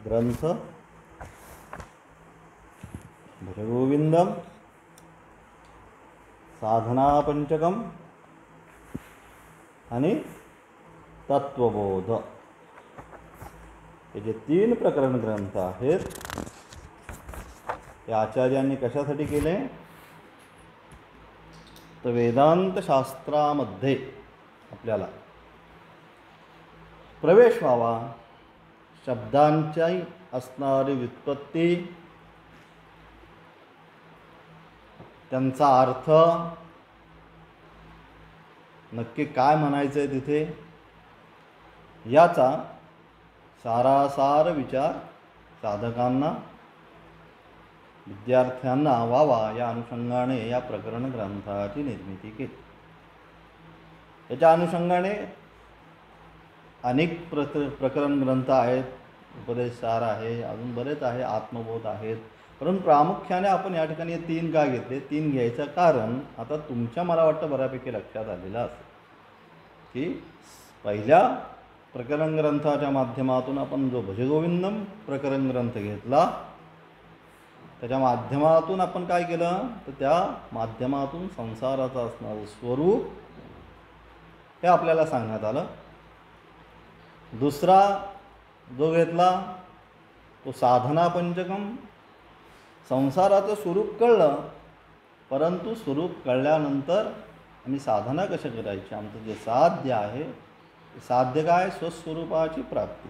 ग्रंथ भजगोविंदम, साधना पंचकम आणि तत्वबोध हे जे 3 प्रकरण ग्रंथ आहेत ते आचार्यांनी कशासाठी केले तर वेदांत शास्त्रामध्ये आपल्याला प्रवेश व्हावा, शब्दांची असणारी व्युत्पत्ती, त्यांचा अर्थ नक्की काय म्हणायचं आहे तिथे याचा सारासार विचार साधकांना विद्यार्थ्यांना व्हावा या अनुषंगाने या प्रकरण ग्रंथाची निर्मिती केली। याच्या अनुषंगाने अनेक प्रकरण ग्रंथ आहेत, उपदेशसार आहे, अजून बरेच आहे, आत्मबोध आहेत, परंतु प्रामुख्याने आपण या ठिकाणी 3 का घेतले। 3 घ्यायचं कारण आता तुमच्या मला वाटतं बऱ्यापैकी लक्षात आलेलं असेल की पहिल्या प्रकरण ग्रंथाच्या माध्यमातून आपण जो भजगोविंदम प्रकरण ग्रंथ घेतला त्याच्या माध्यमातून आपण काय केलं तर त्या माध्यमातून संसाराचं असणारं स्वरूप हे आपल्याला सांगण्यात आलं। दुसरा जो घेतला तो साधना पंचकम, संसाराचं स्वरूप कळलं, परंतु स्वरूप कळल्यानंतर आम्ही साधना कशा करायची, आमचं जे साध्य आहे ते साध्य काय स्वस्वरूपाची प्राप्ती।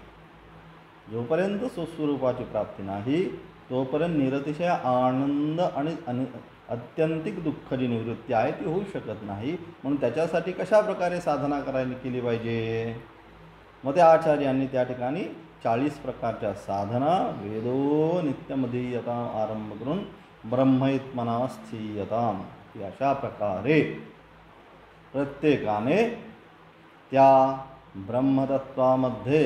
जोपर्यंत स्वस्वरूपाची प्राप्ती नाही तोपर्यंत निरतिशय आनंद आणि अत्यंतिक दुःखाची निवृत्ती आहे ती होऊ शकत नाही। म्हणून त्याच्यासाठी कशा प्रकारे साधना केली पाहिजे, मग त्या आचार्यांनी त्या ठिकाणी 40 प्रकारच्या साधना वेदो नित्यमधीयता आरंभ करून ब्रह्मैत्मना स्थीयताम की अशा प्रकारे प्रत्येकाने त्या ब्रह्मतत्वामध्ये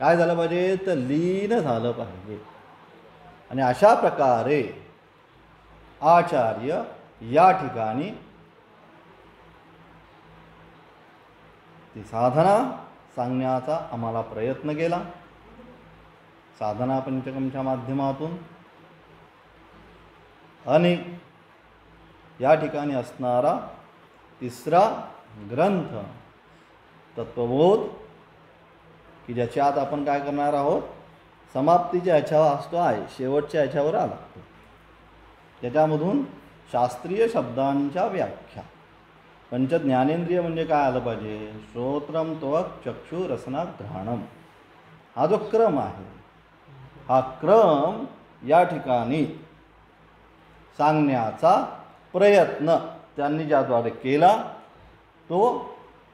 काय झालं पाहिजे तर लीन झालं पाहिजे। आणि अशा प्रकारे आचार्य या ठिकाणी ती साधना सांगण्याचा आम्हाला प्रयत्न केला साधना पंचकमच्या माध्यमातून। आणि या ठिकाणी असणारा 3रा ग्रंथ तत्वबोध की ज्याच्यात आपण काय करणार आहोत समाप्तीच्या ह्याच्यावर असतो आहे, शेवटच्या ह्याच्यावर आला त्याच्यामधून शास्त्रीय शब्दांच्या व्याख्या। पंच ज्ञानेंद्रिय म्हणजे काय आलं पाहिजे, श्रोत्रम त्वक चक्षु रसना घ्राणम, हा जो क्रम आहे हा क्रम या ठिकाणी सांगण्याचा प्रयत्न त्यांनी ज्याद्वारे केला तो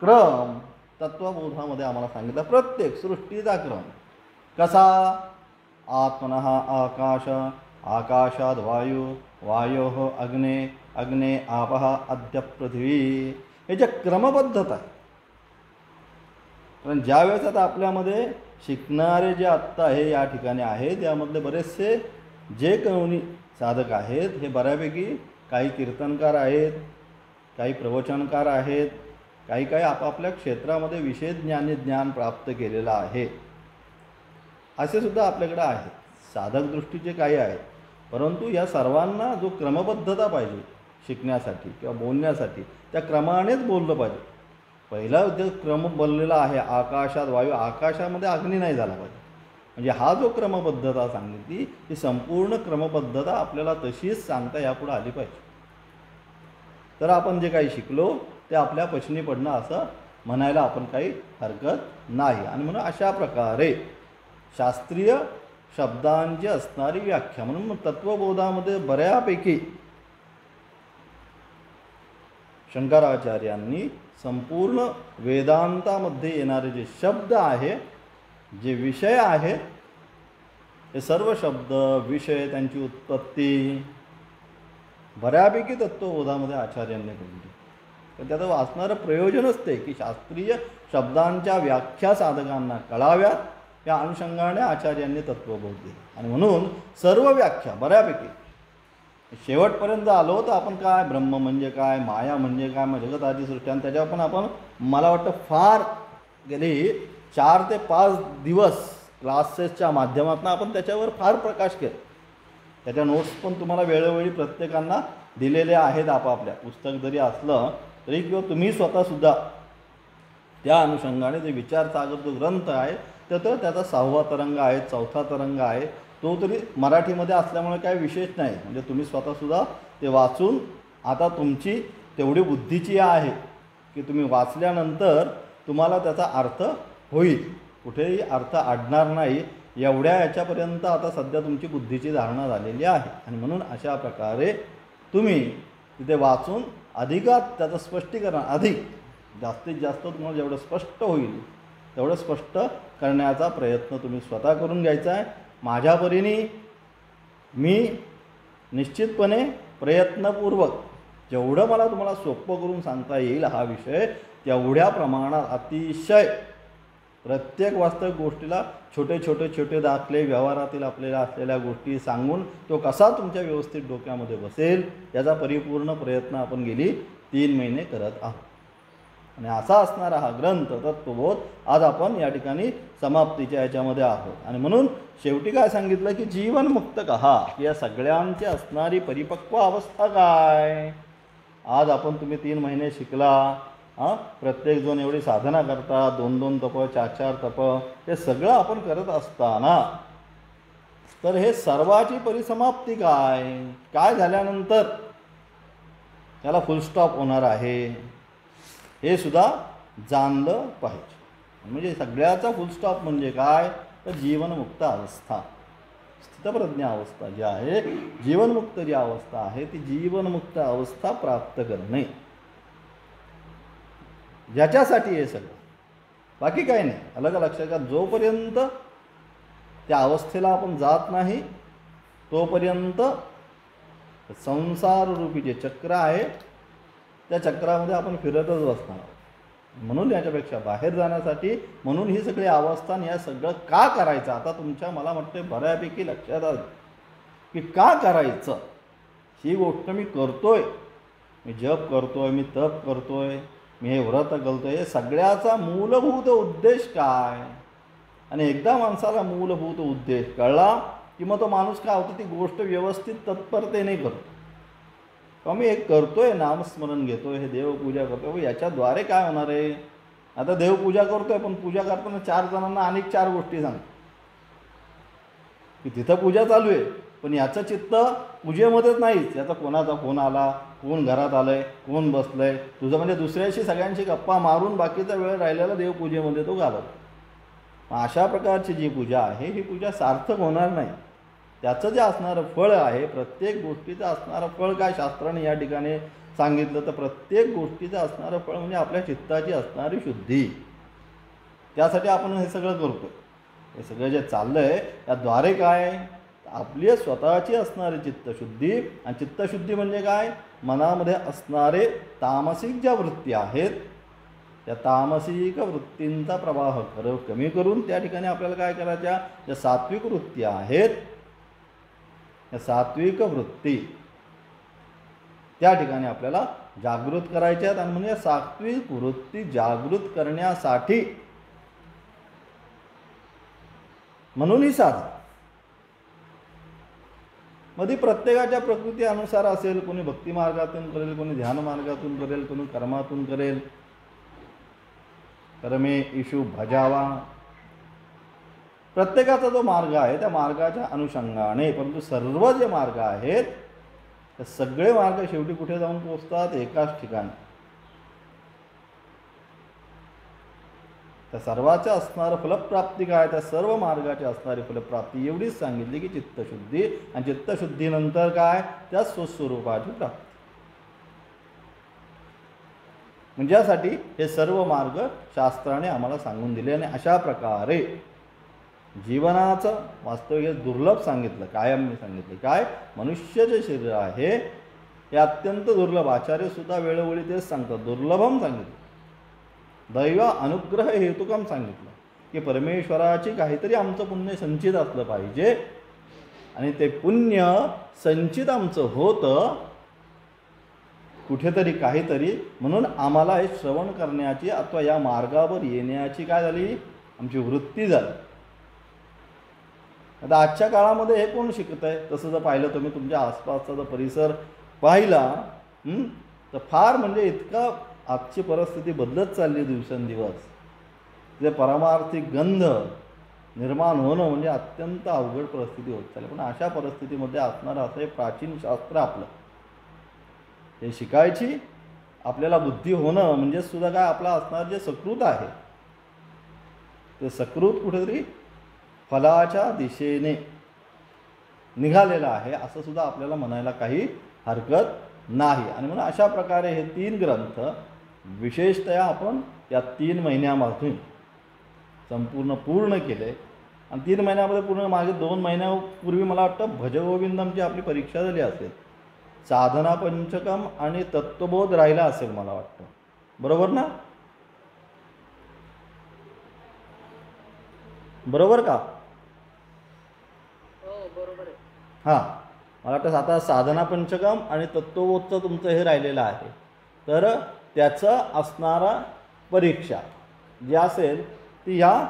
क्रम तत्वबोधामध्ये आम्हाला सांगितला। प्रत्येक सृष्टीचा क्रम कसा, आत्मनः आकाश, आकाशाद वायू, वायोः अग्ने, अग्ने आपः अद्य पृथ्वी, हे जे क्रमबद्धता आहे। कारण ज्यावेळेस आता आपल्यामध्ये शिकणारे जे आत्ता हे या ठिकाणी आहेत यामधले बरेचसे जे कोणी साधक आहेत हे बऱ्यापैकी काही कीर्तनकार आहेत, काही प्रवचनकार आहेत, काही आपापल्या क्षेत्रामध्ये विशेष ज्ञान प्राप्त केलेलं आहे असे सुद्धा आपल्याकडे आहेत, साधक दृष्टीचे काही आहेत। परंतु या सर्वांना जो क्रमबद्धता पाहिजे शिकण्यासाठी किंवा बोलण्यासाठी त्या क्रमानेच बोललं पाहिजे। पहिला जो क्रम बोललेला आहे आकाशात वायू, आकाशामध्ये अग्नी नाही झाला पाहिजे, म्हणजे हा जो क्रमबद्धता सांगितली ती संपूर्ण क्रमबद्धता आपल्याला तशीच सांगता यापुढे आली पाहिजे। तर आपण जे काही शिकलो ते आपल्या पचनी पडणं असं म्हणायला आपण काही हरकत नाही। आणि म्हणून अशा प्रकारे शास्त्रीय शब्दांची असणारी व्याख्या, म्हणून तत्वबोधामध्ये बऱ्यापैकी शंकराचार्यांनी संपूर्ण वेदांतामध्ये येणारे जे शब्द आहे, जे विषय आहेत, हे सर्व शब्द विषय त्यांची उत्पत्ती बऱ्यापैकी तत्वबोधामध्ये आचार्यांनी केली। तर त्याचं वाचणारं प्रयोजनच ते की शास्त्रीय शब्दांच्या व्याख्या साधकांना कळाव्यात या अनुषंगाने आचार्यांनी तत्वबोध दिले। आणि म्हणून सर्व व्याख्या बऱ्यापैकी शेवटपर्यंत आलो तर आपण काय ब्रह्म म्हणजे काय, माया म्हणजे काय, मग जगत आदी सृष्टी, आणि त्याच्यावर पण आपण मला वाटतं फार गेली 4 ते 5 दिवस क्लासेसच्या माध्यमातून आपण त्याच्यावर फार प्रकाश केला. त्याच्या नोट्स पण तुम्हाला वेळोवेळी प्रत्येकांना दिलेल्या आहेत. आपापल्या पुस्तक जरी असलं तरी किंवा तुम्ही स्वतःसुद्धा त्या अनुषंगाने जे विचारसागर जो ग्रंथ आहे तर त्याचा 6वा तरंग आहे, 4था तरंग आहे. तो तरी मराठीमध्ये असल्यामुळे काही विशेष नाही. म्हणजे तुम्ही स्वतःसुद्धा ते वाचून आता तुमची तेवढी बुद्धीची आहे की तुम्ही वाचल्यानंतर तुम्हाला त्याचा अर्थ होईल, कुठेही अर्थ अडणार नाही. एवढ्या याच्यापर्यंत आता सध्या तुमची बुद्धीची धारणा झालेली आहे. आणि म्हणून अशा प्रकारे तुम्ही तिथे वाचून अधिकात त्याचं स्पष्टीकरण अधिक जास्तीत जास्त तुम्हाला जेवढं स्पष्ट होईल तेवढं स्पष्ट करण्याचा प्रयत्न तुम्ही स्वतः करून घ्यायचा आहे. माझ्या परीने मी निश्चितपणे प्रयत्नपूर्वक जेवढं मला तुम्हाला सोपं करून सांगता येईल हा विषय तेवढ्या प्रमाणात अतिशय प्रत्येक वास्तविक गोष्टीला छोटे दाखले व्यवहारातील आपल्याला असलेल्या गोष्टी सांगून तो कसा तुमच्या व्यवस्थित डोक्यामध्ये बसेल याचा परिपूर्ण प्रयत्न आपण गेली 3 महिने करत आहोत. आणि असा असणारा हा ग्रंथ तत्वबोध आज आपण या ठिकाणी समाप्तीच्या याच्यामध्ये आहोत. आणि म्हणून शेवटी काय सांगितलं की जीवनमुक्त कहा, की या सगळ्यांची असणारी परिपक्व अवस्था काय. आज आपण तुम्ही 3 महिने शिकला. प्रत्येकजण एवढी साधना करता, 2-2 तप 4-4 तप हे सगळं आपण करत असताना तर हे सर्वाची परिसमाप्ती काय झाल्यानंतर त्याला फुलस्टॉप होणार आहे हे सुद्धा जाणलं पाहिजे. म्हणजे सगळ्याचा फुलस्टॉप म्हणजे काय तर जीवनमुक्त अवस्था, स्थितप्रज्ञा अवस्था जी आहे, जीवनमुक्त जी अवस्था आहे ती जीवनमुक्त अवस्था प्राप्त करणे, ज्याच्यासाठी हे सगळं, बाकी काही नाही. अलग लक्षात घ्या, जोपर्यंत त्या अवस्थेला आपण जात नाही तोपर्यंत संसाररूपी जे चक्र आहे त्या चक्रामध्ये आपण फिरतच बसणार. म्हणून याच्यापेक्षा बाहेर जाण्यासाठी म्हणून ही सगळी अवस्था या सगळं का करायचं आता तुमच्या मला वाटते बऱ्यापैकी लक्षात आलं की का करायचं. ही गोष्ट मी करतोय, मी जप करतोय, मी तप करतोय, मी हे व्रत करतोय, हे सगळ्याचा मूलभूत उद्देश काय. आणि एकदा माणसाला मूलभूत उद्देश कळला की मग तो माणूस काय होतो ती गोष्ट व्यवस्थित तत्परतेने करतो. किंवा मी एक करतोय, नामस्मरण घेतोय, हे देवपूजा करतोय, याच्याद्वारे काय होणार आहे. आता देवपूजा करतोय पण पूजा करताना 4 जणांना अनेक 4 गोष्टी सांगतो की तिथं पूजा चालू आहे पण याचं चित्त पूजेमध्येच नाहीच. याचा कोणाचा फोन आला, कोण घरात आलंय, कोण बसलंय, तुझं म्हणजे दुसऱ्याशी सगळ्यांशी गप्पा मारून बाकीचा वेळ राहिलेला देवपूजेमध्ये तो घालवतो. अशा प्रकारची जी पूजा आहे ही पूजा सार्थक होणार नाही. त्याचं जे असणारं फळ आहे, प्रत्येक गोष्टीचं असणारं फळ काय शास्त्राने या ठिकाणी सांगितलं तर प्रत्येक गोष्टीचं असणारं फळ म्हणजे आपल्या चित्ताची असणारी शुद्धी. त्यासाठी आपण हे सगळं करतो. हे सगळं जे चाललं आहे त्याद्वारे काय आपली स्वतःची असणारी चित्तशुद्धी. आणि चित्तशुद्धी म्हणजे काय, मनामध्ये असणारे तामसिक ज्या वृत्ती आहेत त्या तामसिक वृत्तींचा प्रवाह कमी करून त्या ठिकाणी आपल्याला काय करायच्या, ज्या सात्विक वृत्ती आहेत या सात्विक वृत्ती त्या ठिकाणी आपल्याला जागृत करायच्या आहेत. आणि म्हणजे सात्विक वृत्ती जागृत करण्यासाठी म्हणून ही साधना मध्ये प्रत्येकाच्या प्रकृती अनुसार असेल. कोणी भक्ती मार्गातून करेल, कोणी ध्यान मार्गातून करेल, कोणी कर्मातून करेल. कर्मे इशू भजावा, प्रत्येकाचा जो मार्ग आहे त्या मार्गाच्या अनुषंगाने, परंतु सर्व जे मार्ग आहेत ते सगळे मार्ग शेवटी कुठे जाऊन पोहोचतात, एकाच ठिकाणी. त्या सर्वाच्या असणारं फलप्राप्ती काय, त्या सर्व मार्गाची असणारी फलप्राप्ती एवढीच सांगितली की चित्तशुद्धी. आणि चित्तशुद्धीनंतर काय, त्या स्वस्वरूपाची प्राप्ती. म्हणजे यासाठी हे सर्व मार्ग शास्त्राने आम्हाला सांगून दिले. आणि अशा प्रकारे जीवनाचं वास्तविक दुर्लभ सांगितलं, कायम मी सांगितले काय, मनुष्य जे शरीर आहे हे अत्यंत दुर्लभ. आचार्यसुद्धा वेळोवेळी तेच सांगतात, दुर्लभम सांगितलं. दैव अनुग्रह हेतुकम सांगितलं की परमेश्वराची काहीतरी आमचं पुण्य संचित असलं पाहिजे. आणि ते पुण्य संचित आमचं होतं कुठेतरी काहीतरी, म्हणून आम्हाला हे श्रवण करण्याची अथवा या मार्गावर येण्याची काय झाली, आमची वृत्ती झाली. आता आजच्या काळामध्ये हे कोण शिकत आहे? तसं जर पाहिलं तुम्ही तुमच्या आसपासचा जर परिसर पाहिला तर फार म्हणजे इतका आजची परिस्थिती बदलत चालली दिवसेंदिवस. जे परमार्थिक गंध निर्माण होणं म्हणजे अत्यंत अवघड परिस्थिती होत चालली. पण अशा परिस्थितीमध्ये असणारं असं हे प्राचीन शास्त्र आपलं हे शिकायची आपल्याला बुद्धी होणं म्हणजे सुद्धा काय आपला असणार जे सकृत आहे ते सकृत कुठेतरी फलाच्या दिशेने निघालेलं आहे असं सुद्धा आपल्याला म्हणायला काही हरकत नाही. आणि म्हणून अशा प्रकारे हे 3 ग्रंथ विशेषतः आपण या 3 महिन्यामधून संपूर्ण पूर्ण केले. आणि 3 महिन्यामध्ये पूर्ण मागे 2 महिन्यापूर्वी मला वाटतं भजगोविंदमची आपली परीक्षा झाली असेल. साधना पंचकम आणि तत्वबोध राहिला असेल मला वाटतं. बरोबर ना? बरोबर का? हां, मला वाटतं आता साधना पंचकम आणि तत्वबोधचं तुमचं हे राहिलेलं आहे. तर त्याचं असणारा परीक्षा जी असेल ती ह्या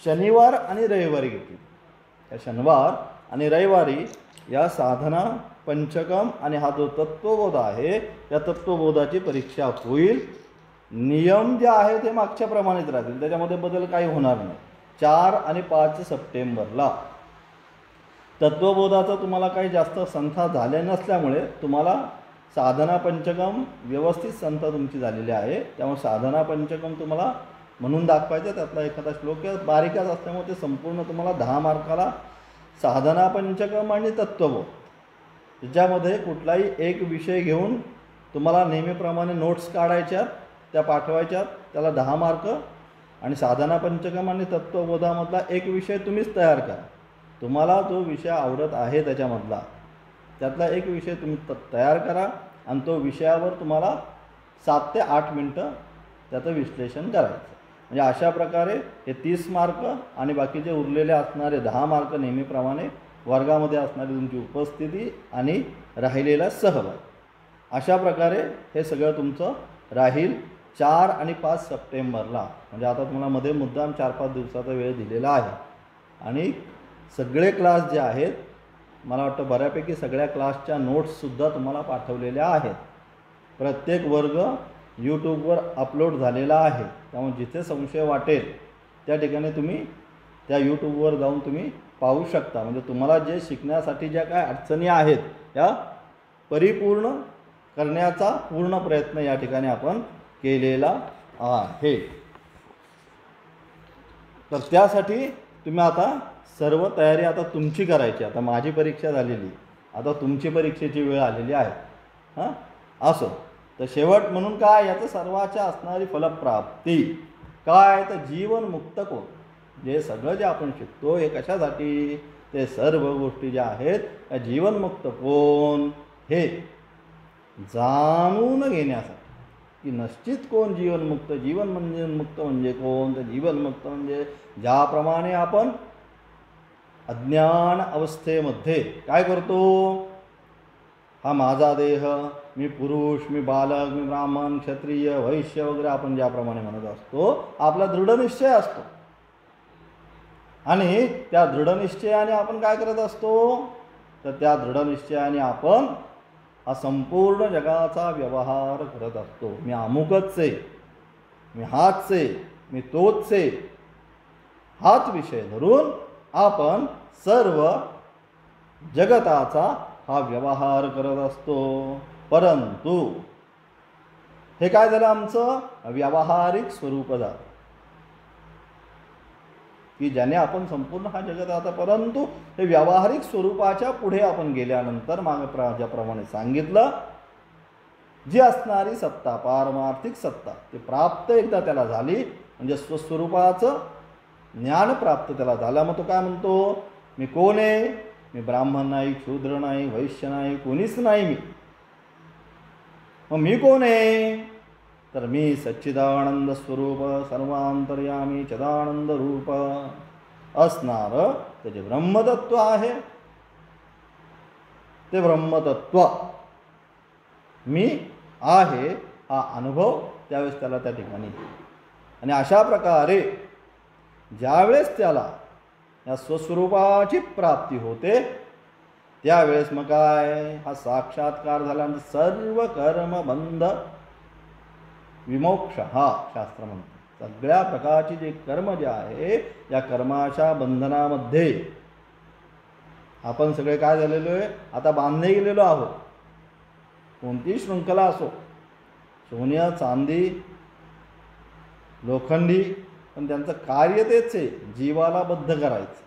शनिवार आणि रविवारी घेतली. या शनिवार आणि रविवारी या साधना पंचकम आणि हा जो तत्वबोध आहे त्या तत्वबोधाची परीक्षा होईल. नियम जे आहे ते मागच्याप्रमाणेच राहतील, त्याच्यामध्ये बदल काही होणार नाही. 4 आणि 5 सप्टेंबरला तत्वबोधाचा तुम्हाला काही जास्त संथा झाल्या नसल्यामुळे तुम्हाला साधना पंचकम व्यवस्थित संथा तुमची झालेली आहे. त्यामुळे साधना पंचकम तुम्हाला म्हणून दाखवायचं. त्यातला एखादा श्लोक बारीकच असल्यामुळे ते संपूर्ण तुम्हाला 10 मार्काला साधना पंचकम आणि तत्वबोध त्याच्यामध्ये कुठलाही एक विषय घेऊन तुम्हाला नेहमीप्रमाणे नोट्स काढायच्या त्या पाठवायच्या, त्याला 10 मार्क. आणि साधना पंचकम आणि तत्वबोधामधला एक विषय तुम्हीच तयार करा. तुम्हाला जो विषय आवडत आहे त्यातला एक विषय तुम्ही तयार करा आणि तो विषयावर तुम्हाला 7 ते 8 मिनटं त्याचं विश्लेषण करायचं. म्हणजे अशा प्रकारे हे 30 मार्क आणि बाकीचे उरलेले असणारे 10 मार्क नेहमीप्रमाणे वर्गामध्ये असणारी तुमची उपस्थिती आणि राहिलेला सहभाग अशा प्रकारे हे सगळं तुमचं राहील 4 आणि 5 सप्टेंबरला. म्हणजे आता तुम्हाला मध्ये मुद्दाम 4-5 दिवसाचा वेळ दिलेला आहे. आणि सगळे क्लास जे आहेत मला वाटतं बऱ्यापैकी सगळ्या क्लासच्या नोट्ससुद्धा तुम्हाला पाठवलेल्या आहेत. प्रत्येक वर्ग यूट्यूबवर अपलोड झालेला आहे. त्यामुळे जिथे संशय वाटेल त्या ठिकाणी तुम्ही त्या यूट्यूबवर जाऊन तुम्ही पाहू शकता. म्हणजे तुम्हाला जे शिकण्यासाठी ज्या काय अडचणी आहेत त्या परिपूर्ण करण्याचा पूर्ण प्रयत्न या ठिकाणी आपण केलेला आहे. तर त्यासाठी तुम्ही आता सर्व तयारी आता तुमची करायची. आता माझी परीक्षा झालेली, आता तुमची परीक्षेची वेळ आलेली आहे. हां, असो. तर शेवट म्हणून काय याचं सर्वाच्या असणारी फलप्राप्ती काय तर जीवन मुक्त कोण. जे सगळं जे आपण शिकतो हे कशासाठी? ते सर्व गोष्टी ज्या आहेत त्या जीवनमुक्त कोण हे जाणून घेण्यासाठी की निश्चित कोण जीवनमुक्त. जीवन म्हणजे मुक्त म्हणजे कोण? तर जीवनमुक्त म्हणजे ज्याप्रमाणे आपण अज्ञान अवस्थेमध्ये काय करतो? हा माझा देह, मी पुरुष, मी बालक, मी ब्राह्मण, क्षत्रिय, वैश्य वगैरे आपण ज्याप्रमाणे म्हणत असतो आपला दृढनिश्चय असतो. आणि त्या दृढनिश्चयाने आपण काय करत असतो? तर त्या दृढनिश्चयाने आपण हा संपूर्ण जगाचा व्यवहार करत असतो. मी अमुकच आहे, मी हाच आहे, मी तोच आहे, हाच विषय धरून आपण सर्व जगताचा हा व्यवहार करत असतो. परंतु हे काय झालं? आमचं व्यावहारिक स्वरूप झालं की ज्याने आपण संपूर्ण हा जगत आता. परंतु हे व्यावहारिक स्वरूपाच्या पुढे आपण गेल्यानंतर मागे ज्याप्रमाणे सांगितलं जी असणारी सत्ता पारमार्थिक सत्ता ती प्राप्त एकदा त्याला झाली म्हणजे स्वस्वरूपाचं ज्ञान प्राप्त त्याला झालं. मग तो काय म्हणतो? मी कोण आहे? मी ब्राह्मण नाही, शूद्र नाही, वैश्य नाही, कोणीच नाही. मग मी कोण आहे? तर मी सच्चिदानंद स्वरूप सर्वांतर्यामी चिदानंद रूप असणारं ते जे ब्रह्मतत्व आहे ते ब्रह्मतत्व मी आहे हा अनुभव त्यावेळेस त्याला त्या ठिकाणी. आणि अशा प्रकारे ज्यावेळेस त्याला या स्वस्वरूपाची प्राप्ती होते, त्यावेळेस मग काय, हा साक्षात्कार झाल्यानंतर सर्व कर्मबंध विमोक्ष हा शास्त्र म्हणतो. सगळ्या प्रकारची जे कर्म जे आहे, या कर्माच्या बंधनामध्ये आपण सगळे काय झालेलो आहे, आता बांधले गेलेलो आहोत. कोणतीही शृंखला असो, सोन्या चांदी लोखंडी, पण त्यांचं कार्य तेच आहे, जीवाला बद्ध करायचं.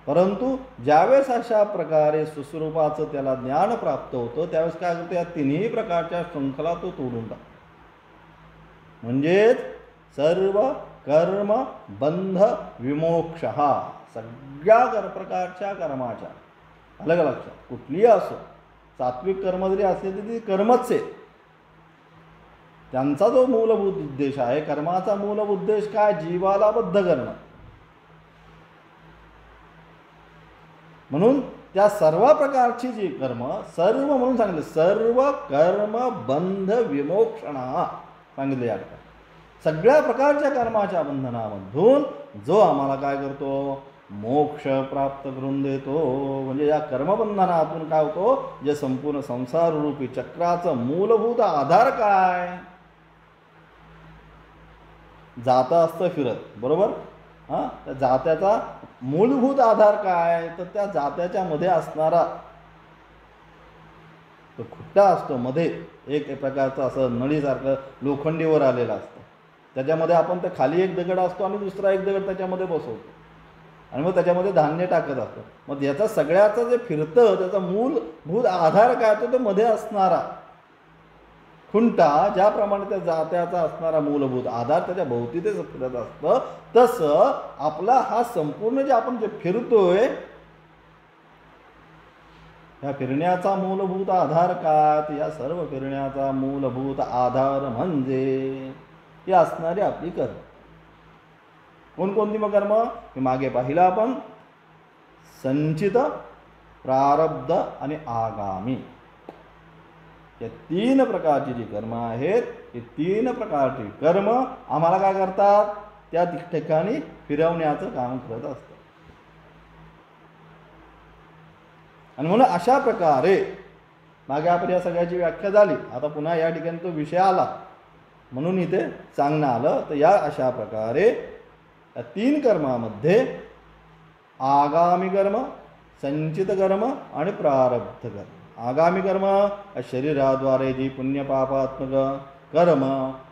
परंतु ज्यावेळेस अशा प्रकारे सुस्वरूपाचं त्याला ज्ञान प्राप्त होतं, त्यावेळेस काय होतं, या तिन्ही प्रकारच्या शृंखला तो तोडून टाकतो. म्हणजेच सर्व कर्म बंध विमोक्ष हा सगळ्या प्रकारच्या कर्माच्या अलग लक्षात कुठलीही असो, सात्विक कर्म जरी असले तरी कर्मच आहे. त्यांचा जो मूलभूत उद्देश आहे, कर्माचा मूलभूत उद्देश काय, जीवाला बद्ध करणं. म्हणून त्या सर्व प्रकारची जी कर्म सर्व म्हणून सांगितले, सर्व कर्म बंध विमोक्षणा सांगितले. या सगळ्या प्रकारच्या कर्माच्या बंधनामधून जो आम्हाला काय करतो, मोक्ष प्राप्त करून देतो. म्हणजे या कर्मबंधनातून काय होतो, जे संपूर्ण संसार रूपी चक्राचं मूलभूत आधार काय, जातं असतं फिरत, बरोबर. हां, त्या जात्याचा मूलभूत आधार काय, तर त्या जात्याच्या मध्ये असणारा तो खुट्टा असतो, मध्ये एक प्रकारचं असं नळीसारखं लोखंडीवर आलेलं असतं. त्याच्यामध्ये आपण ते खाली एक दगड असतो आणि दुसरा एक दगड त्याच्यामध्ये बसवतो आणि मग त्याच्यामध्ये धान्य टाकत असतो. मग याचा सगळ्याचं जे फिरतं त्याचा मूलभूत आधार काय, तो मध्ये असणारा खुंटा, ज्याप्रमाणे त्या जात्याचा असणारा मूलभूत आधार त्याच्या भोवती ते फिरत असतं, तसं आपला हा संपूर्ण जे आपण जे फिरतोय, या फिरण्याचा मूलभूत आधार काय, तर या सर्व फिरण्याचा मूलभूत आधार म्हणजे ही असणारी आपली कर्म. कोणकोणती मग कर्म, हे मागे पाहिलं आपण, संचित, प्रारब्ध आणि आगामी. या तीन प्रकारची जी कर्म आहेत, ही तीन प्रकारची कर्म आम्हाला काय करतात, त्या ठिकाणी फिरवण्याचं काम करत असतात. आणि म्हणून अशा प्रकारे मागे आपण या सगळ्याची व्याख्या झाली. आता पुन्हा या ठिकाणी तो विषय आला म्हणून इथे सांगणं आलं. तर या अशा प्रकारे या तीन कर्मामध्ये आगामी कर्म, संचित कर्म आणि प्रारब्ध कर्म. आगामी कर्म शरीराद्वारे जी पुण्यपापात्मक कर्म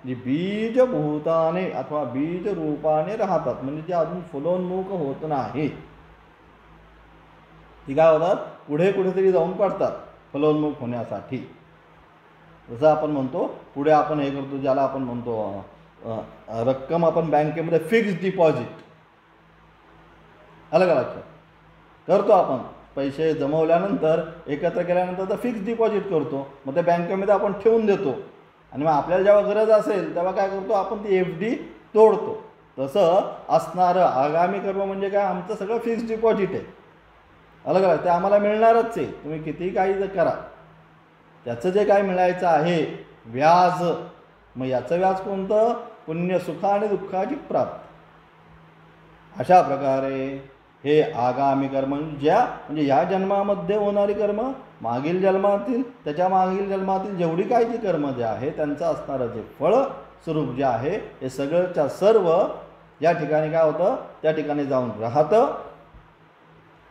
जी बीजभूताने अथवा बीज रूपाने राहतात, म्हणजे जे अजून फुलोन्मुख होत नाही, ती काय होतात, पुढे कुठेतरी जाऊन पडतात फलोन्मुख होण्यासाठी. जसं आपण म्हणतो, पुढे आपण हे करतो, ज्याला आपण म्हणतो रक्कम आपण बँकेमध्ये फिक्स्ड डिपॉझिट, अलग लक्षात करतो आपण. पैसे जमवल्यानंतर एकत्र केल्यानंतर तर फिक्स्ड डिपॉझिट करतो, मग ते बँकेमध्ये आपण ठेवून देतो आणि मग आपल्याला जेव्हा गरज असेल तेव्हा काय करतो, आपण ती FD तोडतो. तसं असणारं आगामी कर्म म्हणजे काय, आमचं सगळं फिक्स्ड डिपॉझिट आहे, अलग अलग, ते आम्हाला मिळणारच आहे. तुम्ही कितीही काही करा, त्याचं जे काय मिळायचं आहे व्याज, मग याचं व्याज कोणतं, पुण्य, सुख आणि दुःखाची प्राप्ती. अशा प्रकारे हे आगामी कर्म म्हणजे या जन्मामध्ये होणारी कर्म, मागील जन्मातील, त्याच्या मागील जन्मातील जेवढी काही जी कर्म जे आहे त्यांचं असणारं जे फळ स्वरूप जे आहे, हे सगळंच्या सर्व या ठिकाणी काय होतं, त्या ठिकाणी जाऊन राहतं.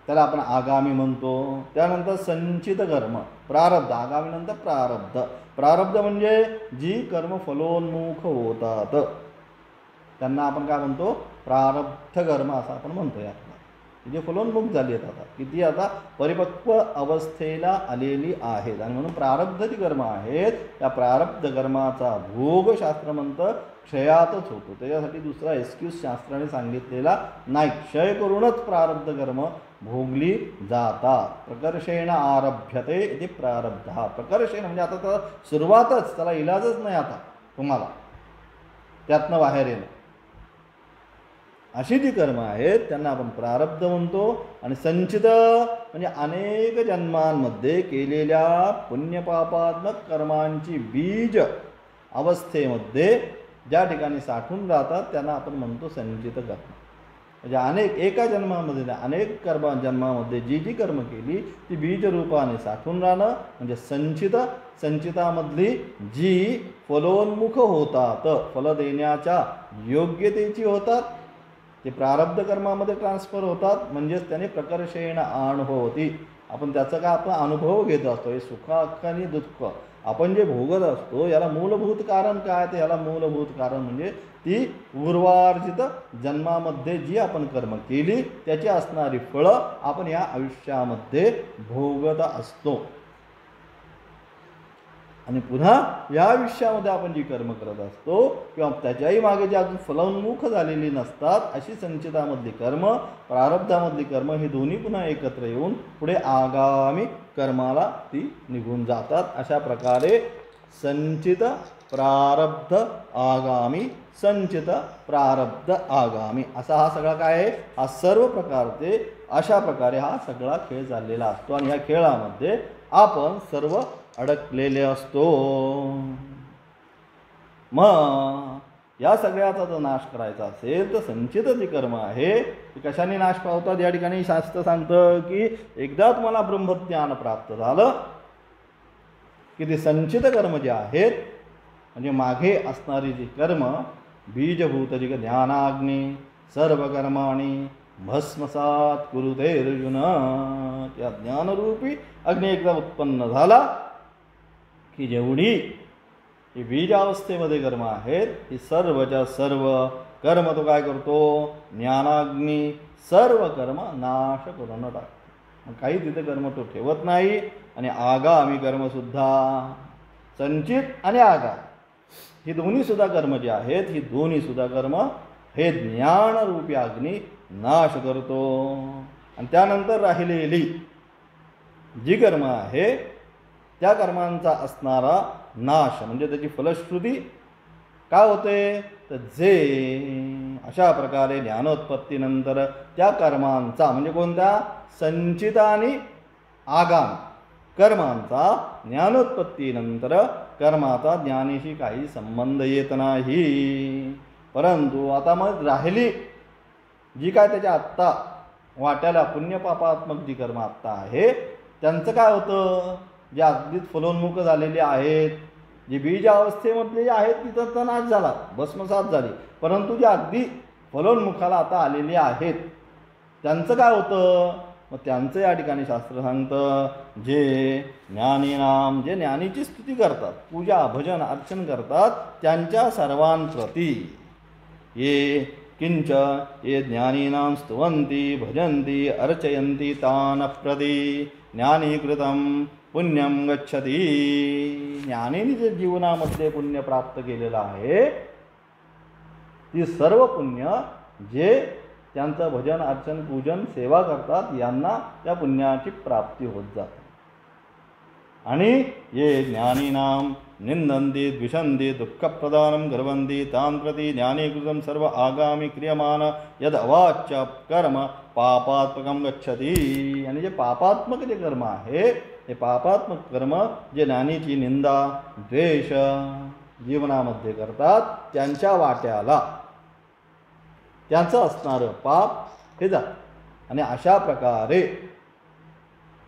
त्याला आपण आगामी म्हणतो. त्यानंतर संचित कर्म, प्रारब्ध. आगामी नंतर प्रारब्ध. प्रारब्ध म्हणजे जी कर्म फलोन्मुख होतात त्यांना आपण काय म्हणतो, प्रारब्ध कर्म असं आपण म्हणतो. या जे फलोन्मुख झाली आहेत, आता किती आता परिपक्व अवस्थेला आलेली आहेत, आणि म्हणून प्रारब्ध जी कर्म आहेत, त्या प्रारब्ध कर्माचा भोग शास्त्र म्हणतं क्षयातच होतो. त्याच्यासाठी दुसरा एक्सक्यूज शास्त्राने सांगितलेला नाही. क्षय करूनच प्रारब्ध कर्म भोगली जातात. प्रकर्षेण आरभ्यते इति प्रारब्ध. प्रकर्षेण म्हणजे आता तर सुरुवातच, त्याला इलाजच नाही आता तुम्हाला त्यातनं बाहेर येणं. अशी जी कर्म आहेत त्यांना आपण प्रारब्ध म्हणतो. आणि संचित म्हणजे अनेक जन्मांमध्ये केलेल्या पुण्यपापात्मक कर्मांची बीज अवस्थेमध्ये ज्या ठिकाणी साठून राहतात त्यांना आपण म्हणतो संचित कर्म. म्हणजे अनेक एका जन्मामध्ये नाही, अनेक जन्मामध्ये जी जी कर्म केली ती बीज रूपाने साठून राहणं म्हणजे संचितामधली जी फलोन्मुख होतात, फल देण्याच्या योग्यतेची होतात, ते प्रारब्ध कर्मामध्ये ट्रान्सफर होतात. म्हणजेच त्याने प्रकर्षेण अनुभवती. आपण त्याचा काय आपण अनुभव घेत असतो. हे सुख आणि दुःख आपण जे भोगत असतो याला मूलभूत कारण काय, तर याला मूलभूत कारण म्हणजे ती पूर्वार्जित जन्मामध्ये जी आपण कर्म केली त्याची असणारी फळं आपण या आयुष्यामध्ये भोगत असतो. आणि पुन्हा या आयुष्यामध्ये आपण जी कर्म करत असतो किंवा त्याच्याही मागे जे अजून फलोन्मुख झालेली नसतात अशी संचितामधली कर्म, प्रारब्धामधली कर्म ही दोन्ही पुन्हा एकत्र येऊन पुढे आगामी कर्माला ती निघून जातात. अशा प्रकारे संचित प्रारब्ध आगामी, संचित प्रारब्ध आगामी असा हा सगळा काय आहे, हा सर्व प्रकारचे अशा प्रकारे हा सगळा खेळ चाललेला असतो. आणि या खेळामध्ये आपण सर्व अडकलेले असतो. मग या सगळ्याचा जर नाश करायचा असेल तर संचित जी कर्म आहे ती कशाने नाश पावतात. या ठिकाणी शास्त्र सांगतं की एकदा तुम्हाला ब्रह्मज्ञान प्राप्त झालं की ते संचित कर्म जे आहेत म्हणजे मागे असणारी जी कर्म बीजभूत जी ज्ञानाग्नी सर्व कर्माणी भस्मसात कुरुते अर्जुन, त्या ज्ञानरूपी अग्नी एकदा उत्पन्न झाला की जेवढी ही बीजावस्थेमध्ये कर्म आहेत ही सर्वच्या सर्व कर्म तो काय करतो, ज्ञानाग्नी सर्व कर्म नाश करून टाकतो. काही तिथे कर्म तो ठेवत नाही. आणि आगामी कर्मसुद्धा संचित आणि आगामी ही दोन्हीसुद्धा कर्म जी आहेत ही दोन्हीसुद्धा कर्म हे ज्ञानरूपी अग्नी नाश करतो. आणि त्यानंतर राहिलेली जी कर्म आहे त्या कर्मांचा असणारा नाश म्हणजे त्याची फलश्रुती काय होते, तर जे अशा प्रकारे ज्ञानोत्पत्तीनंतर त्या कर्मांचा म्हणजे कोणत्या संचित आणि आगामी कर्मांचा ज्ञानोत्पत्तीनंतर कर्माचा ज्ञानीशी काही संबंध येत नाही. परंतु आता मग राहिली जी काय त्याच्या आत्ता वाट्याला पुण्यपापात्मक जी कर्म आत्ता आहे त्यांचं काय होतं, जे अगदीच फलोन्मुख झालेले आहेत, जे बीज अवस्थेमधले जे आहेत तिथं तर नाश झाला, भस्मसात झाली. परंतु जे अगदी फलोन्मुखाला आता आलेले आहेत त्यांचं काय होतं, मग त्यांचं या ठिकाणी शास्त्र सांगतं जे ज्ञानीनाम जे ज्ञानीची स्तुती करतात, पूजा भजन अर्चन करतात त्यांच्या सर्वांप्रती ये किंच ये ज्ञानीनां स्तुवन्ति भजन्ति अर्चयन्ति तान प्रति ज्ञानीकृतं पुण्यम गच्छति. ज्ञानीने जे जीवनामध्ये पुण्य प्राप्त केलेलं आहे ती सर्व पुण्य जे त्यांचं भजन अर्चन पूजन सेवा करतात यांना त्या पुण्याची प्राप्ती होत जाते. आणि ये ज्ञानीनाम निंदन्ति द्विषन्ति दुःखप्रदानं गर्वन्ति तां प्रति ज्ञानीकृतं सर्व आगामी क्रियमान यद अवाच्य कर्म पापात्मकं गच्छति. आणि जे पापात्मक जे कर्म आहे हे पापात्मक कर्म जे ज्ञानीची निंदा द्वेष जीवनामध्ये करतात त्यांच्या वाट्याला त्यांचं असणारं पाप हे जातं. आणि अशा प्रकारे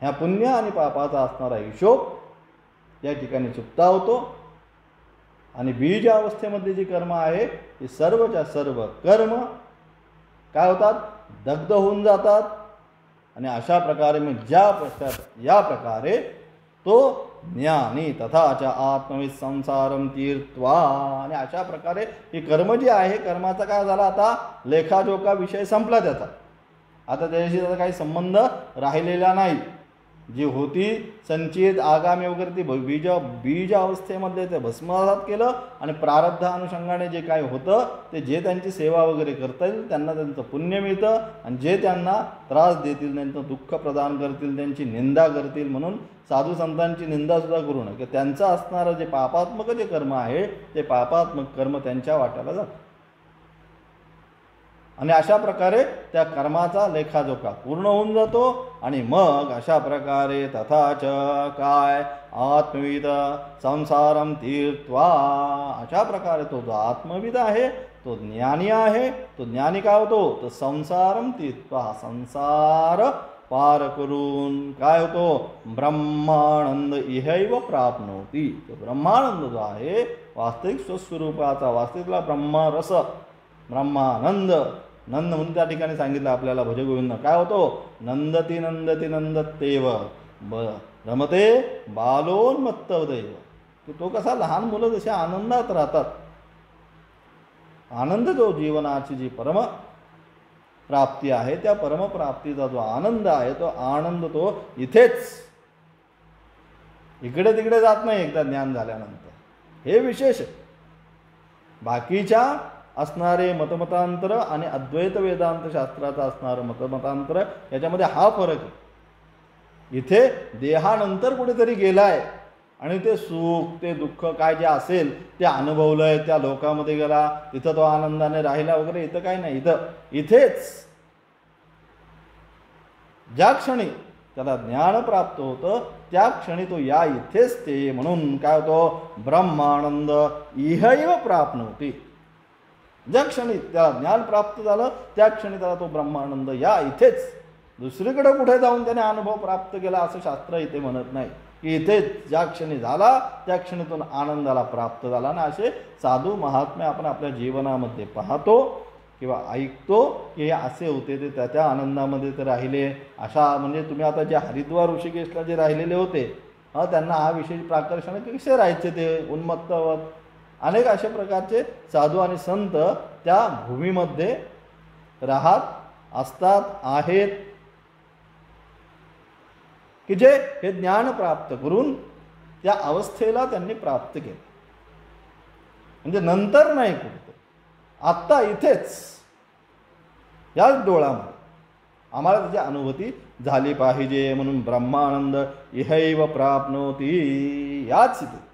ह्या पुण्य आणि पापाचा असणारा हिशोब या ठिकाणी चुकता होतो. आणि बीज अवस्थेमध्ये जी कर्म आहे ती सर्वच्या सर्व कर्म काय होतात, दग्ध होऊन जातात. आणि अशा प्रकारे मी या प्रकारे तो ज्ञानी तथाच्या आत्मविद संसारम तीर्थवा. आणि अशा प्रकारे ही कर्म जी आहे कर्माचा काय झाला आता लेखाजोखा विषय संपला त्याचा, आता त्याच्याशी त्याचा काही संबंध राहिलेला नाही. जी होती संचित आगामी वगैरे ती बीज अवस्थेमध्ये ते भस्मसात केलं. आणि प्रारब्ध अनुषंगाने जे काय होतं ते जे त्यांची सेवा वगैरे करता येईल त्यांना त्यांचं पुण्य मिळतं. आणि जे त्यांना त्रास देतील त्यांचं दुःख प्रदान करतील त्यांची निंदा करतील म्हणून साधू संतांची निंदासुद्धा करू नये. त्यांचं असणारं जे पापात्मक जे कर्म आहे ते पापात्मक कर्म त्यांच्या वाट्याला जातं. आणि अशा प्रकारे त्या कर्माचा लेखाजोखा पूर्ण होऊन जातो. आणि मग अशा प्रकारे तथाच काय आत्मविद संसारम तीर्थवा. अशा प्रकारे तो जो आत्मविद आहे तो ज्ञानी आहे. तो ज्ञानी काय होतो, तर संसारम तीत्वा, संसार पार करून काय होतो, ब्रह्मानंद इहैव प्राप्नोती. तो ब्रह्मानंद जो आहे वास्तविक स्वस्वरूपाचा, वास्तविकला ब्रह्मरस, ब्रह्मानंद, नंद म्हणून त्या ठिकाणी सांगितलं आपल्याला भजगोविंद काय होतो, नंदती नंदती नंदतेव रमते बालोन्मत्तवदैव. की तो कसा, लहान मुलं जसे आनंदात राहतात, आनंद जो जीवनाची जी परम प्राप्ती आहे, त्या परमप्राप्तीचा जो आनंद आहे, तो आनंद तो इथेच, इकडे तिकडे जात नाही एकदा ज्ञान झाल्यानंतर. हे विशेष आहे. बाकीच्या असणारे मतमतांतर आणि अद्वैत वेदांत शास्त्राचा असणारं मतमतांतर याच्यामध्ये हा फरक आहे. इथे देहानंतर कुठेतरी गेलाय आणि ते सुख ते दुःख काय जे असेल ते अनुभवलंय, त्या लोकामध्ये गेला, तिथं तो आनंदाने राहिला वगैरे. इथं काय नाही, इथेच ज्या क्षणी त्याला ज्ञान प्राप्त होतं त्या क्षणी तो या इथेच ते, म्हणून काय होतो, ब्रह्मानंद इहैव प्राप्नोती. ज्या क्षणी त्याला ज्ञान प्राप्त झालं त्या क्षणी त्याला तो ब्रह्मानंद या इथेच, दुसरीकडे कुठे जाऊन त्याने अनुभव प्राप्त केला असं शास्त्र इथे म्हणत नाही. की इथेच ज्या क्षणी झाला त्या क्षणीतून आनंदाला प्राप्त झाला. ना असे साधू महात्मे आपण आपल्या जीवनामध्ये पाहतो किंवा ऐकतो की हे असे होते, ते त्याच्या आनंदामध्ये ते राहिले. अशा म्हणजे तुम्ही आता जे हरिद्वार ऋषिकेशला जे राहिलेले होते, त्यांना हा विशेष प्राकर्षण कसे राहायचे, ते उन्मत्तवत अनेक अशा प्रकारचे साधू आणि संत त्या भूमीमध्ये राहत असतात आहेत, की जे हे ज्ञान प्राप्त करून त्या अवस्थेला त्यांनी प्राप्त केलं. म्हणजे नंतर नाही कुठे, आत्ता इथेच याच डोळ्यामध्ये आम्हाला त्याची अनुभूती झाली पाहिजे. म्हणून ब्रह्मानंद इहैव प्राप्नोती, याच इथे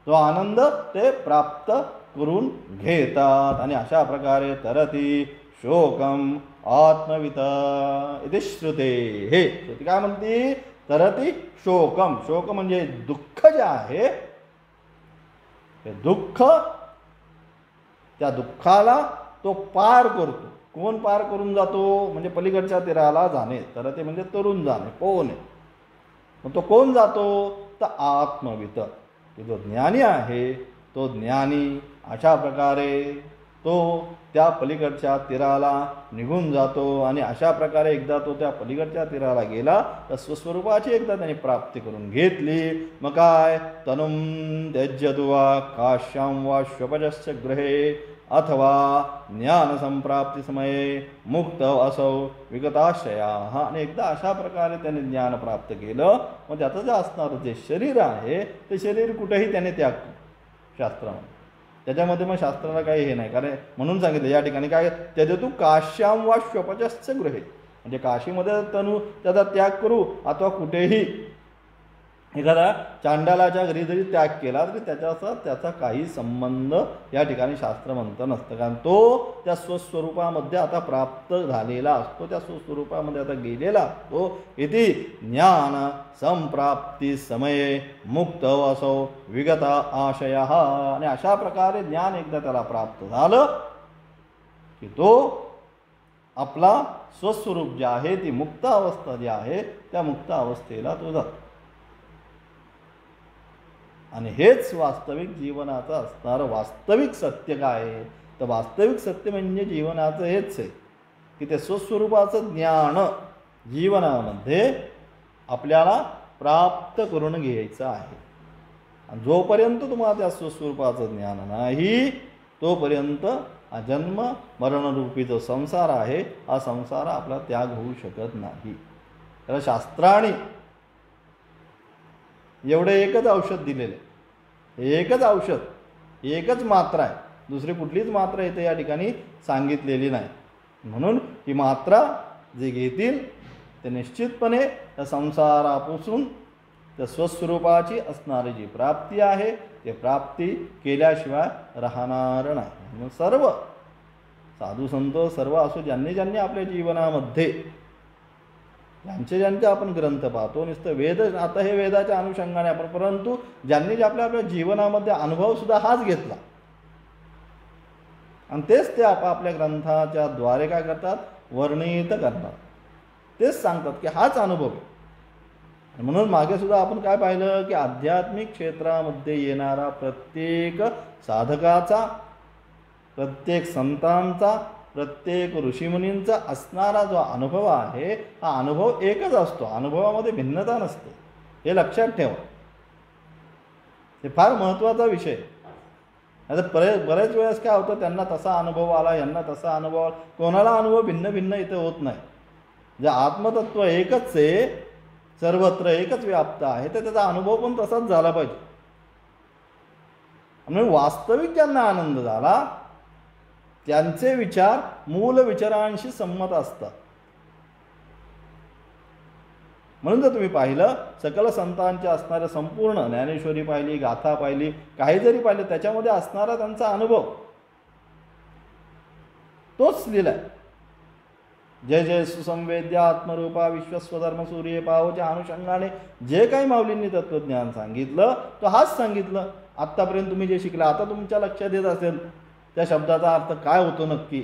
तो आनंद ते प्राप्त करून घेतात. आणि अशा प्रकारे तरती शोकम आत्मवित इति श्रुते. हे श्रुती काय म्हणते, तरती शोकम, शोक म्हणजे दुःख जे आहे, हे दुःख, त्या दुःखाला तो पार करतो. कोण पार करून जातो, म्हणजे पलीकडच्या तीराला जाणे. तरती म्हणजे तरुण जाणे, पोहणे. मग तो कोण जातो, तर आत्मवित, की जो ज्ञानी आहे तो ज्ञानी अशा प्रकारे तो त्या पलीकडच्या तीराला निघून जातो. आणि अशा प्रकारे एकदा तो त्या पलीकडच्या तीराला गेला तर स्वस्वरूपाची एकदा त्याने प्राप्ती करून घेतली. मग काय, तनुम त्यज्यतु वा काश्याम वा श्वपजस्य गृहे अथवा ज्ञान संप्राप्ती समये मुक्त असौ विगताशया. आणि एकदा अशा प्रकारे त्याने ज्ञान प्राप्त केलं, मग त्याचं जे असणारं जे शरीर आहे ते शरीर कुठेही त्याने त्याग शास्त्रामध्ये, त्याच्यामध्ये मग शास्त्राला काही हे नाही. कारण म्हणून सांगितलं या ठिकाणी काय, त्यजतु काश्याम वा श्वपजस्य गृहे, म्हणजे काशीमध्ये तनु त्याचा त्याग करू, अथवा कुठेही एखादा चांडालाच्या घरी जरी त्याग केला तरी त्याचा काही संबंध या ठिकाणी शास्त्र म्हणतं नसतं. कारण तो त्या स्वस्वरूपामध्ये आता प्राप्त झालेला असतो, त्या स्वस्वरूपामध्ये आता गेलेला असतो. इति ज्ञान संप्राप्ती समये मुक्त असो विगता आशय. आणि अशा प्रकारे ज्ञान एकदा त्याला प्राप्त झालं की तो आपला स्वस्वरूप जे आहे, ती मुक्त अवस्था जी आहे, त्या मुक्त अवस्थेला तो जातो. आणि हेच वास्तविक जीवनाचं असणारं वास्तविक सत्य काय आहे, तर वास्तविक सत्य म्हणजे जीवनाचं हेच आहे की ते स्वस्वरूपाचं ज्ञान जीवनामध्ये आपल्याला प्राप्त करून घ्यायचं आहे. आणि जोपर्यंत तुम्हाला त्या स्वस्वरूपाचं ज्ञान नाही तोपर्यंत हा जन्म मरणरूपी जो संसार आहे, हा संसार आपला त्याग होऊ शकत नाही. तर शास्त्राने एवढे एकच औषध दिलेले, एकच औषध, एकच मात्रा आहे, दुसरी कुठलीच मात्रा इथे या ठिकाणी सांगितलेली नाही. म्हणून ही मात्रा जे घेतील ते निश्चितपणे त्या संसारापासून त्या स्वस्वरूपाची असणारी जी प्राप्ती आहे ते प्राप्ती केल्याशिवाय राहणार नाही. मग सर्व साधू संत सर्व असो, ज्यांनी आपल्या जीवनामध्ये ज्यांचे आपण ग्रंथ पाहतो, नुसतं वेद, आता हे वेदाच्या अनुषंगाने आपण, परंतु ज्यांनी जे आपल्या जीवनामध्ये अनुभव सुद्धा हाच घेतला आणि तेच ते आपापल्या ग्रंथाच्या द्वारे काय करतात, वर्णित करतात. तेच सांगतात की हाच अनुभव आहे. म्हणून मागे सुद्धा आपण काय पाहिलं की आध्यात्मिक क्षेत्रामध्ये येणारा प्रत्येक साधकाचा, प्रत्येक संतांचा, प्रत्येक ऋषीमुनींचा असणारा जो अनुभव आहे, हा अनुभव एकच असतो. अनुभवामध्ये भिन्नता नसते, हे लक्षात ठेवा. हे फार महत्त्वाचा विषय. आता बरेच वेळेस काय होतं, त्यांना तसा अनुभव आला, यांना तसा अनुभव आला. कोणाला अनुभव भिन्न भिन्न इथे होत नाही. जे आत्मतत्व एकच आहे, सर्वत्र एकच व्याप्त आहे, तर त्याचा अनुभव पण तसाच झाला पाहिजे. म्हणजे वास्तविक ज्यांना आनंद झाला त्यांचे विचार मूल विचारांशी संमत असतात. म्हणून जर तुम्ही पाहिलं, सकल संतांचे असणारे संपूर्ण ज्ञानेश्वरी पाहिली, गाथा पाहिली, काही जरी पाहिलं, त्याच्यामध्ये असणारा त्यांचा अनुभव तोच लिहिलाय. जय जय सुसंवेद्य आत्मरूपा विश्वस्वधर्म सूर्य पावच्या अनुषंगाने जे काही माऊलींनी तत्वज्ञान सांगितलं, तो हाच सांगितलं. आत्तापर्यंत तुम्ही जे शिकला, आता तुमच्या लक्षात येत असेल त्या शब्दाचा अर्थ काय होतो नक्की.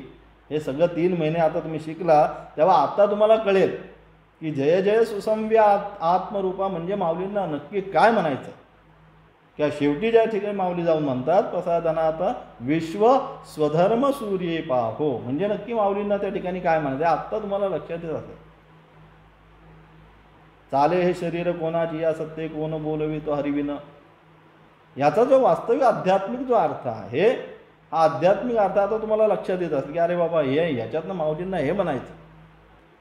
हे सगळं 3 महिने आता तुम्ही शिकला, तेव्हा आता तुम्हाला कळेल की जय जय सुसंव्य आत्मरूपा म्हणजे माऊलींना नक्की काय म्हणायचं. किंवा शेवटी ज्या ठिकाणी माऊली जाऊन म्हणतात प्रसादनाथ विश्व स्वधर्म सूर्ये पाहो, म्हणजे नक्की माऊलींना त्या ठिकाणी काय म्हणायचं आत्ता तुम्हाला लक्षात येत असेल. चाले हे शरीर कोणाची या सत्य कोण बोलवी तो हरिविन, याचा जो वास्तविक आध्यात्मिक जो अर्थ आहे, हा आध्यात्मिक अर्थ आता तुम्हाला लक्षात येत असेल की अरे बाबा हे ह्याच्यातनं माऊलींना हे म्हणायचं.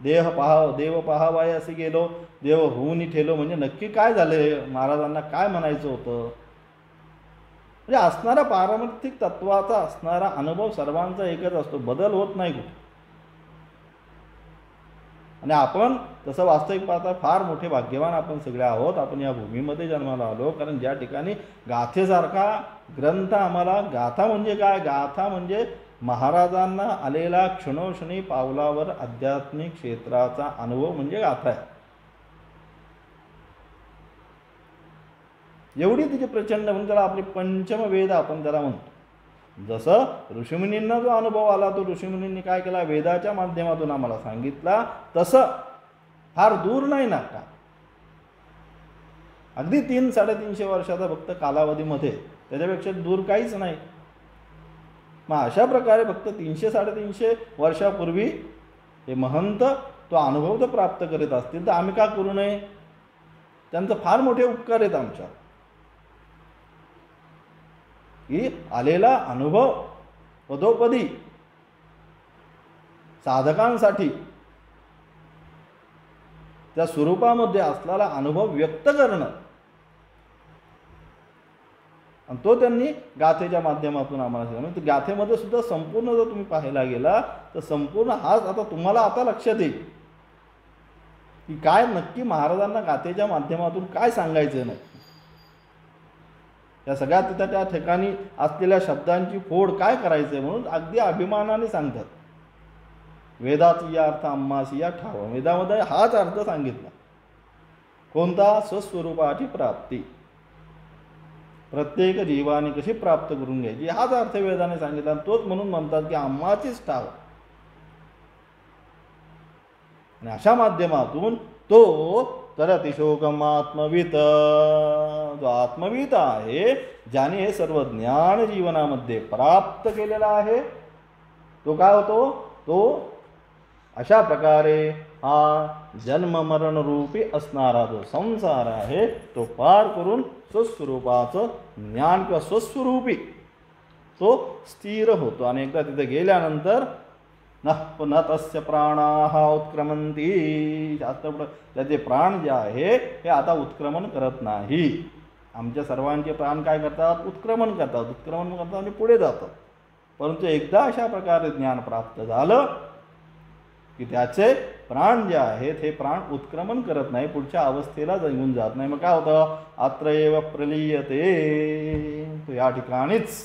देह पाहाव देव पाहावाय असे गेलो, देव होऊन ठेलो, म्हणजे नक्की काय झाले, महाराजांना काय म्हणायचं होतं. म्हणजे असणारा पारमार्थिक तत्वाचा असणारा अनुभव सर्वांचा एकच असतो, बदल होत नाही कुठे. आणि आपण तसं वास्तविक पाहता फार मोठे भाग्यवान आपण सगळे आहोत. आपण या भूमीमध्ये जन्माला आलो, कारण ज्या ठिकाणी गाथेसारखा ग्रंथ आम्हाला, गाथा म्हणजे काय, गाथा म्हणजे महाराजांना आलेला क्षणोक्षणी पावलावर आध्यात्मिक क्षेत्राचा अनुभव म्हणजे गाथा आहे. एवढी तिची प्रचंड, म्हणजे त्याला आपले पंचम वेद आपण त्याला म्हणतो. जसं ऋषीमुनींना जो अनुभव आला, तो ऋषीमुनींनी काय केला, वेदाच्या माध्यमातून आम्हाला सांगितला. तसं फार दूर नाही ना का, अगदी 300-350 वर्षाचा फक्त कालावधीमध्ये, त्याच्यापेक्षा दूर काहीच नाही. मग अशा प्रकारे फक्त 300-350 वर्षापूर्वी हे महंत तो अनुभव जर प्राप्त करीत असतील तर आम्ही का करू नये. त्यांचं फार मोठे उपकार आहेत आमच्या, की आलेला अनुभव पदोपदी साधकांसाठी त्या स्वरूपामध्ये असलेला अनुभव व्यक्त करणं, आणि तो त्यांनी गाथेच्या माध्यमातून आम्हाला सांगितलं. तर गाथेमध्ये सुद्धा संपूर्ण जर तुम्ही पाहायला गेला तर संपूर्ण हाच आता तुम्हाला आता लक्षात येईल की काय नक्की महाराजांना गाथेच्या माध्यमातून काय सांगायचं नाही. त्या सगळ्या तिथं त्या ठिकाणी असलेल्या शब्दांची फोड काय करायचं म्हणून अगदी अभिमानाने सांगतात. वेदाची या अर्थ आम्हासी या ठाव, वेदामध्ये हाच अर्थ सांगितला. कोणता, स्वस्वरूपाची प्राप्ती, प्रत्येक जीवाने कशी प्राप्त करून घ्यायची, हाच अर्थ वेदाने सांगितला. तोच म्हणून म्हणतात की आम्हाचीच ठाव. आणि अशा माध्यमातून तो तर अतिशोकम आत्मवीत, जो आत्मवीत आहे, ज्याने हे सर्व ज्ञान जीवनामध्ये प्राप्त केलेला आहे, तो काय होतो, तो अशा प्रकारे हा जन्म मरण रूपी असणारा जो संसार आहे तो पार करून स्वस्वरूपाचं ज्ञान किंवा स्वस्वरूपी तो स्थिर होतो. आणि एकदा तिथे गेल्यानंतर न तस्य प्राणाः उत्क्रमन्ति, शास्त्र त्याचे प्राण जे आहे हे आता उत्क्रमण करत नाही. आमच्या सर्वांचे प्राण काय करतात, उत्क्रमण करतात. उत्क्रमण करतात आणि पुढे जातात. परंतु एकदा अशा प्रकारे ज्ञान प्राप्त झालं की त्याचे प्राण जे आहेत हे प्राण उत्क्रमण करत नाही, पुढच्या अवस्थेला घेऊन जात नाही. मग काय होतं, अत्र एव प्रलीयते, तो या ठिकाणीच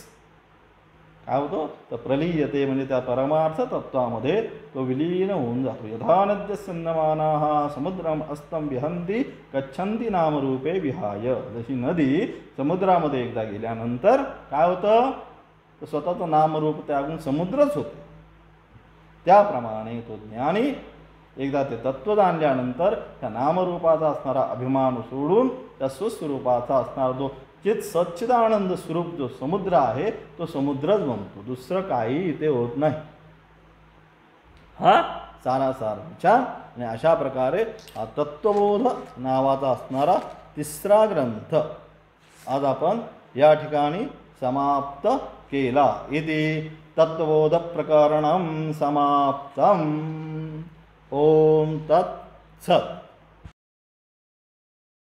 काय होतो, तर प्रलीयते म्हणजे त्या परमार्थ तत्वामध्ये तो विलीन होऊन जातो. यथा नद्यस्सन्नमानाः समुद्रम अस्तं विहन्ति गच्छन्ति नामरूपे विहाय, जशी नदी समुद्रामध्ये एकदा गेल्यानंतर काय होतं, तर स्वतःचं नामरूप त्यागून समुद्रच होते. त्याप्रमाणे तो ज्ञानी एकदा ते तत्त्व जाणल्यानंतर त्या नामरूपाचा असणारा अभिमान सोडून त्या स्वस्वरूपाचा असणारा जो चित सच्चिदानंद स्वरूप जो समुद्र आहे तो समुद्रच बनतो. दुसरं काही इथे होत नाही. हा सारासार विचार. आणि अशा प्रकारे हा तत्वबोध नावाचा असणारा तिसरा ग्रंथ आज आपण या ठिकाणी समाप्त केला. इति तत्वबोध प्रकरणं समाप्तम्. ओम तत्सत्.